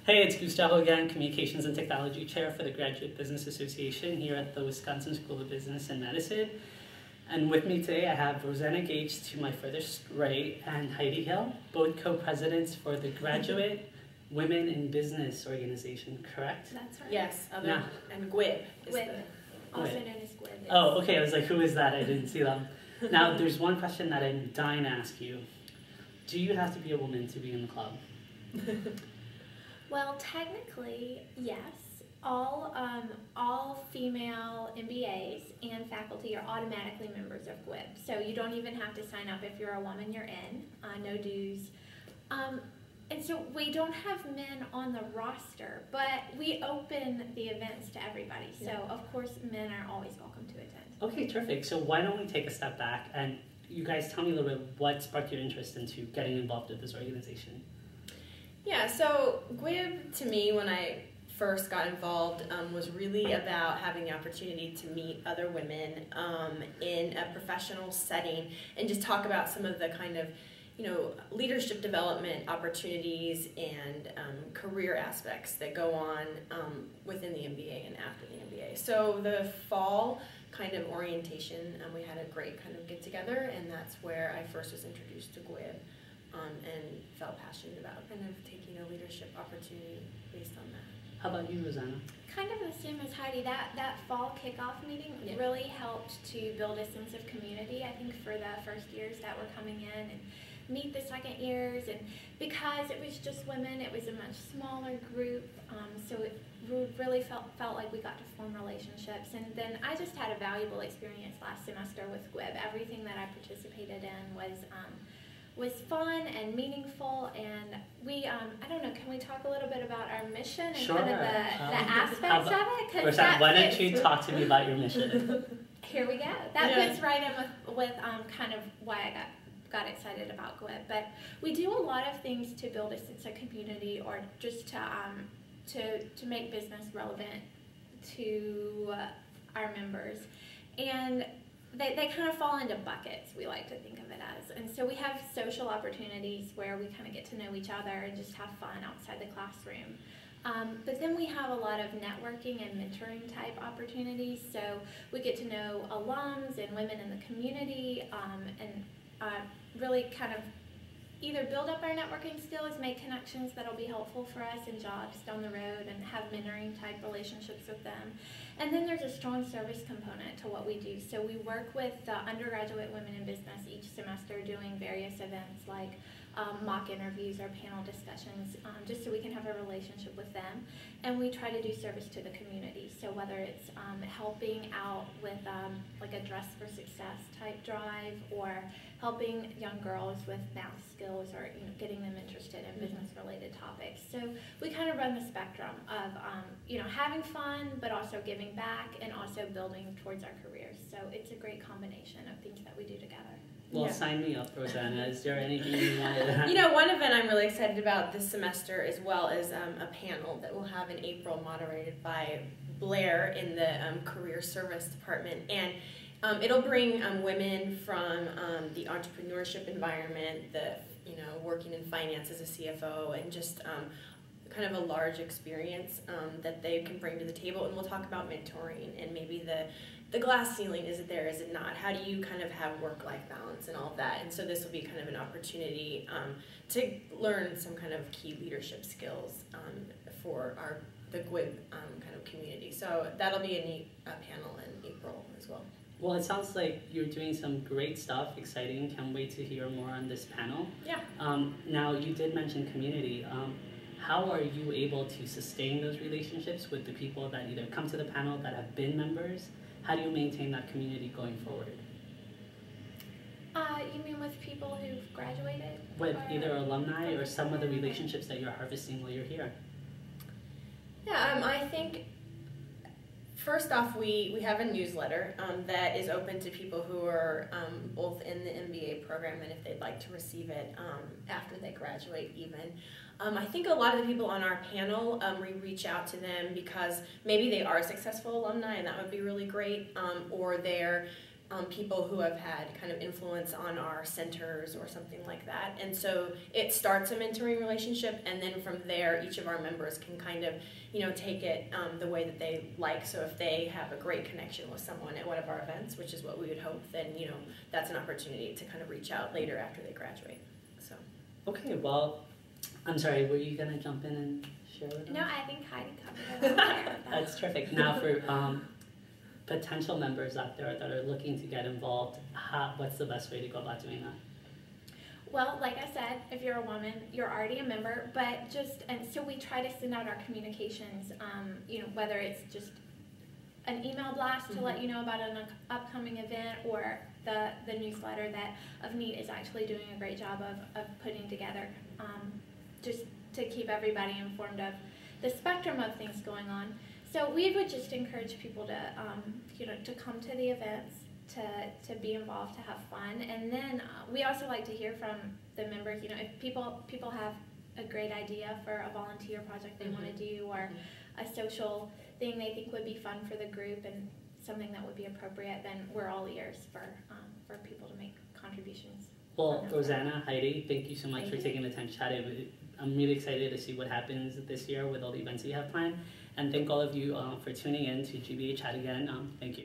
Hey, it's Gustavo again, Communications and Technology Chair for the Graduate Business Association here at the Wisconsin School of Business and Medicine. And with me today I have Rosanna Gage to my furthest right and Heidi Hill, both co-presidents for the Graduate Women in Business organization, correct? That's right. Yes, Now, and GWIB is GWIB, the... also known as GWIB. oh, okay, I was like, who is that? I didn't see them. Now, there's one question that I'm dying to ask you. Do you have to be a woman to be in the club? Well, technically, yes. All female MBAs and faculty are automatically members of GWIB. So you don't even have to sign up if you're a woman, you're in, no dues. And so we don't have men on the roster, but we open the events to everybody. So of course, men are always welcome to attend. Okay, terrific. So why don't we take a step back and you guys tell me a little bit what sparked your interest into getting involved with this organization? Yeah, so GWIB to me when I first got involved was really about having the opportunity to meet other women in a professional setting and just talk about some of the kind of leadership development opportunities and career aspects that go on within the MBA and after the MBA. So the fall kind of orientation, we had a great kind of get together, and that's where I first was introduced to GWIB and felt passionate about kind of taking a leadership opportunity based on that. How about you, Rosanna? Kind of the same as Heidi. That fall kickoff meeting really helped to build a sense of community, I think, for the first years that were coming in and meet the second years. And because it was just women, it was a much smaller group, so it really felt like we got to form relationships. And then I just had a valuable experience last semester with GWIB. Everything that I participated in was fun and meaningful, and we, I don't know, can we talk a little bit about our mission and Sure. kind of the aspects of it? Rosanna, why don't you talk to me about your mission? Here we go. That fits right in with kind of why I got excited about GWIB. But we do a lot of things to build a sense of community, or just to make business relevant to our members. And they kind of fall into buckets, we like to think of it as. And so we have social opportunities where we kind of get to know each other and just have fun outside the classroom. But then we have a lot of networking and mentoring type opportunities. So we get to know alums and women in the community and really kind of either build up our networking skills, make connections that'll be helpful for us in jobs down the road, and have mentoring type relationships with them. And then there's a strong service component to what we do. So we work with undergraduate women in business each semester doing various events like mock interviews or panel discussions, just so we can have a relationship with them. And we try to do service to the community. So whether it's helping out with like a Dress for Success type drive, or helping young girls with math skills, or getting them interested in business-related topics. So we kind of run the spectrum of having fun, but also giving back, and also building towards our careers. So it's a great combination of things that we do together. Well, sign me up, Rosanna. Is there anything you wanted to add? One event I'm really excited about this semester as well is a panel that we'll have in April, moderated by Blair in the Career Service Department. And it'll bring women from the entrepreneurship environment, the working in finance as a CFO, and just kind of a large experience that they can bring to the table. And we'll talk about mentoring and maybe the glass ceiling. Is it there? Is it not? How do you kind of have work-life balance and all of that? And so this will be kind of an opportunity to learn some kind of key leadership skills for the GWIB kind of community. So that'll be a neat panel in April as well. Well, it sounds like you're doing some great stuff, exciting. Can't wait to hear more on this panel. Yeah. Now, you did mention community. How are you able to sustain those relationships with the people that either come to the panel that have been members? How do you maintain that community going forward? You mean with people who've graduated? With either alumni or some of the relationships that you're harvesting while you're here? Yeah, I think first off, we have a newsletter that is open to people who are both in the MBA program and if they'd like to receive it after they graduate even. I think a lot of the people on our panel, we reach out to them because maybe they are successful alumni and that would be really great, or they're people who have had kind of influence on our centers or something like that. And so it starts a mentoring relationship, and then from there each of our members can kind of, take it the way that they like. So if they have a great connection with someone at one of our events, which is what we would hope, then that's an opportunity to kind of reach out later after they graduate. So. Okay, well, I'm sorry, were you gonna jump in and share with us? No, I think Heidi covered it all. That's terrific. Now for potential members out there that are looking to get involved, what's the best way to go about doing that? Well, like I said, if you're a woman, you're already a member, but and so we try to send out our communications, whether it's just an email blast to let you know about an upcoming event, or the newsletter that Avneet is actually doing a great job of putting together, just to keep everybody informed of the spectrum of things going on. So we would just encourage people to come to the events, to be involved, to have fun, and then we also like to hear from the members. If people have a great idea for a volunteer project they want to do, or a social thing they think would be fun for the group and something that would be appropriate, then we're all ears for people to make contributions. Well, Rosanna, Heidi, thank you so much for taking the time to chat. I'm really excited to see what happens this year with all the events you have planned. And thank all of you for tuning in to GBA Chat again. Thank you.